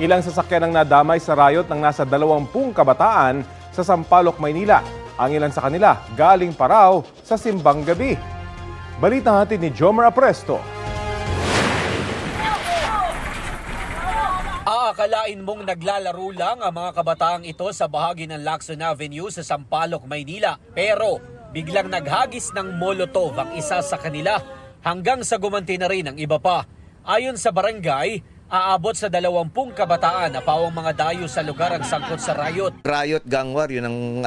Ilang sasakyan ang nadamay sa riot ng nasa 20 kabataan sa Sampaloc, Maynila. Ang ilan sa kanila galing pa raw sa simbang gabi. Balita natin ni Jomer Apresto. Aakalain mong naglalaro lang ang mga kabataang ito sa bahagi ng Lacson Avenue sa Sampaloc, Maynila. Pero biglang naghagis ng molotov ang isa sa kanila hanggang sa gumanti na rin ang iba pa. Ayon sa barangay, aabot sa 20 kabataan na pawang mga dayo sa lugar ang sangkot sa riot. Riot gang war, yun ang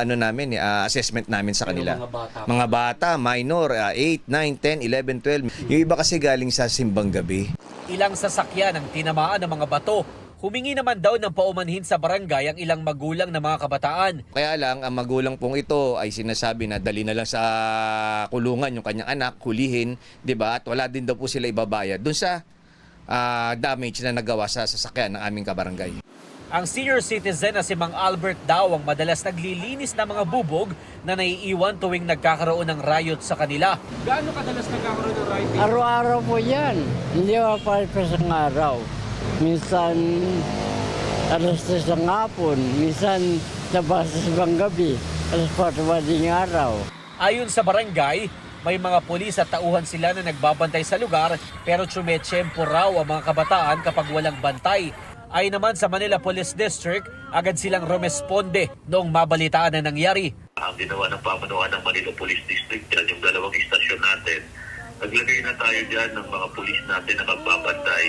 assessment namin sa kanila. Mga bata, minor, 8, 9, 10, 11, 12. Yung iba kasi galing sa simbang gabi. Ilang sasakyan ang tinamaan ng mga bato. Humingi naman daw ng paumanhin sa barangay ang ilang magulang ng mga kabataan. Kaya lang, ang magulang pong ito ay sinasabi na dali na lang sa kulungan yung kanyang anak, hulihin, di ba? At wala din daw po sila ibabayad dun sa damage na nagawa sa sasakyan ng aming kabarangay. Ang senior citizen na si Mang Albert daw ang madalas naglilinis ng mga bubog na naiiwan tuwing nagkakaroon ng riot sa kanila. Gaano kadalas nagkakaroon ng riot? Araw-araw po yan. Hindi mapalpas ang araw. Minsan alas 3 ng hapon, minsan labas sa gabi, alas 4 ng araw. Ayon sa barangay, may mga pulis at tauhan sila na nagbabantay sa lugar pero tsumetsyempo raw ang mga kabataan kapag walang bantay. Ay naman sa Manila Police District, agad silang rumesponde noong mabalitaan na nangyari. Ang ginawa ng pamunuan ng Manila Police District, yan yung dalawang istasyon natin. Naglagay na tayo dyan ng mga pulis natin na magbabantay.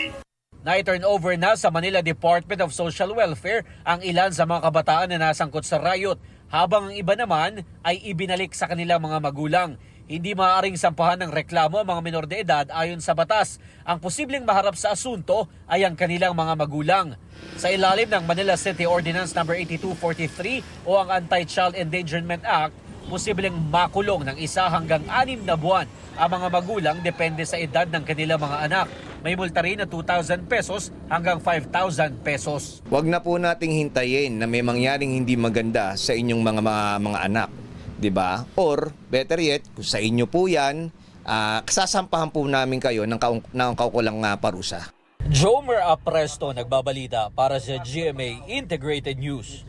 Na-turn over na sa Manila Department of Social Welfare ang ilan sa mga kabataan na nasangkot sa riot, habang ang iba naman ay ibinalik sa kanilang mga magulang. Hindi maaaring sampahan ng reklamo ang mga menor de edad ayon sa batas. Ang posibleng maharap sa asunto ay ang kanilang mga magulang. Sa ilalim ng Manila City Ordinance No. 8243 o ang Anti-Child Endangerment Act, posibleng makulong ng 1 hanggang 6 na buwan ang mga magulang depende sa edad ng kanilang mga anak. May multa rin na 2,000 pesos hanggang 5,000 pesos. Huwag na po nating hintayin na may mangyaring hindi maganda sa inyong mga anak. 'Di ba? Or better yet, kung sa inyo po 'yan, sasampahan po namin kayo ng kaukulang parusa. Jomer Apresto nagbabalita para sa GMA Integrated News.